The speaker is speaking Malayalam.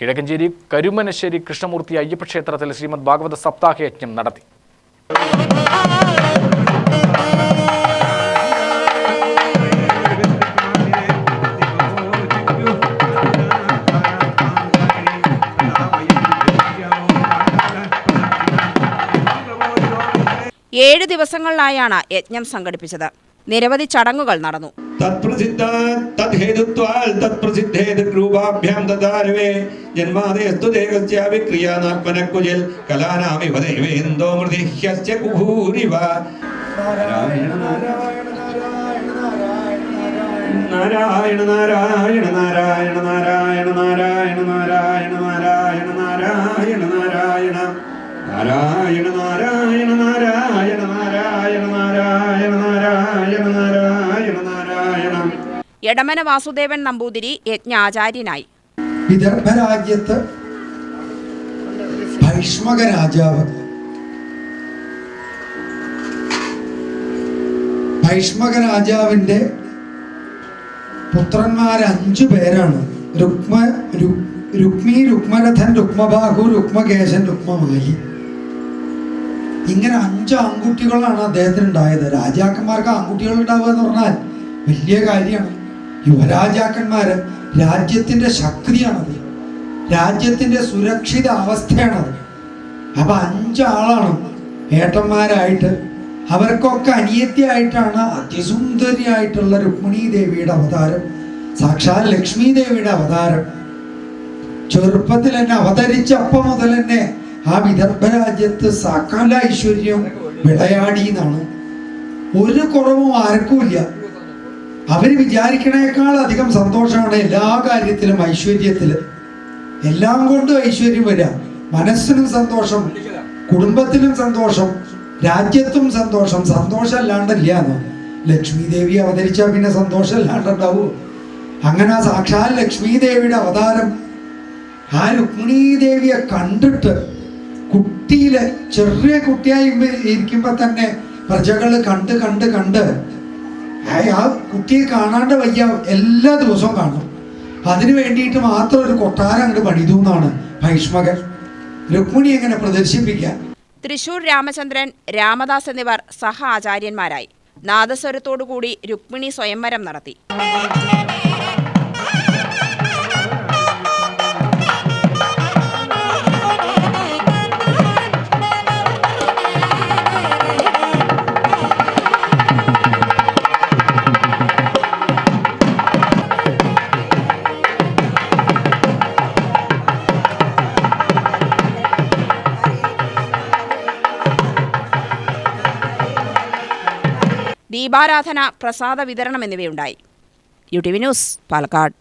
കിഴക്കഞ്ചേരി കരുമനശ്ശേരി കൃഷ്ണമൂർത്തി അയ്യപ്പ ക്ഷേത്രത്തിൽ ശ്രീമദ് ഭാഗവത സപ്താഹ യജ്ഞം നടത്തി. ഏഴ് ദിവസങ്ങളിലായാണ് യജ്ഞം സംഘടിപ്പിച്ചത്. നിരവധി ചടങ്ങുകൾ നടന്നു. നാരായണ നാരായണ നാരായണ നാരായണ നാരായണ നാരായണ നാരായണ നാരായണ നാരായണ നാരായണ നാരായണ നാരായണ നാരായണ നാരായണ നാരായണ നാരായണ നാരായണ. എടമന വാസുദേവൻ നമ്പൂതിരി യജ്ഞാചാര്യനായി. വിദർഭ രാജ്യത്ത് ഭൈഷ്മക രാജാവ് ഭൈഷ്മക രാജാവിന്റെ പുത്രന്മാർ 5 പേരാണ്. രുക്മി, രുക്മരഥൻ, രുക്മബാഹു, രുക്മകേശൻ, രുക്മമാലി. ഇങ്ങനെ 5 ആൺകുട്ടികളാണ് അദ്ദേഹത്തിന് ഉണ്ടായത്. രാജാക്കന്മാർക്ക് ആൺകുട്ടികൾ ഉണ്ടാവുക എന്ന് പറഞ്ഞാൽ വലിയ കാര്യമാണ്. യുവരാജാക്കന്മാര് രാജ്യത്തിന്റെ ശക്തിയാണത്, രാജ്യത്തിന്റെ സുരക്ഷിത അവസ്ഥയാണത്. അപ്പൊ 5 ആളാണ് ഏട്ടന്മാരായിട്ട്. അവർക്കൊക്കെ അനിയത്തിയായിട്ടാണ് അതിസുന്ദരിയായിട്ടുള്ള രുക്മിണി ദേവിയുടെ അവതാരം, സാക്ഷാൽ ലക്ഷ്മി ദേവിയുടെ അവതാരം. ചെറുപ്പത്തിൽ തന്നെ അവതരിച്ചപ്പം മുതൽ തന്നെ ആ വിദർഭ രാജ്യത്ത് സകല ഐശ്വര്യം വിളയാടി എന്നാണ്. ഒരു കുറവും ആർക്കുമില്ല. അവര് വിചാരിക്കണേക്കാൾ അധികം സന്തോഷമാണ് എല്ലാ കാര്യത്തിലും, ഐശ്വര്യത്തില് എല്ലാം കൊണ്ടും ഐശ്വര്യം വരാം. മനസ്സിനും സന്തോഷം, കുടുംബത്തിനും സന്തോഷം, രാജ്യത്തും സന്തോഷം. സന്തോഷം അല്ലാണ്ടില്ല എന്ന്. ലക്ഷ്മി ദേവി അവതരിച്ചാൽ പിന്നെ സന്തോഷം അല്ലാണ്ടുണ്ടാവൂ? അങ്ങനെ ആ സാക്ഷാൽ ലക്ഷ്മി ദേവിയുടെ അവതാരം ആ രുക്മിണി ദേവിയെ കണ്ടിട്ട് കുട്ടിയില് ചെറിയ കുട്ടിയായി ഇരിക്കുമ്പോ തന്നെ പ്രജകള് കണ്ട് കണ്ട് കണ്ട് ആ കുട്ടിയെ കാണാണ്ട് വയ്യ, എല്ലാ ദിവസവും കാണും. അതിനു വേണ്ടിയിട്ട് മാത്രം ഒരു കൊട്ടാരം അങ്ങോട്ട് പണിതു എന്നാണ് ഭൈഷ്മകൻ. രുക്മിണി എങ്ങനെ പ്രദർശിപ്പിക്കാൻ. തൃശൂർ രാമചന്ദ്രൻ, രാമദാസ് എന്നിവർ സഹ ആചാര്യന്മാരായി. നാദസ്വരത്തോടുകൂടി രുക്മിണി സ്വയംവരം നടത്തി. ദീപാരാധന, പ്രസാദ വിതരണം എന്നിവയുണ്ടായി. UTV news, Palakkad.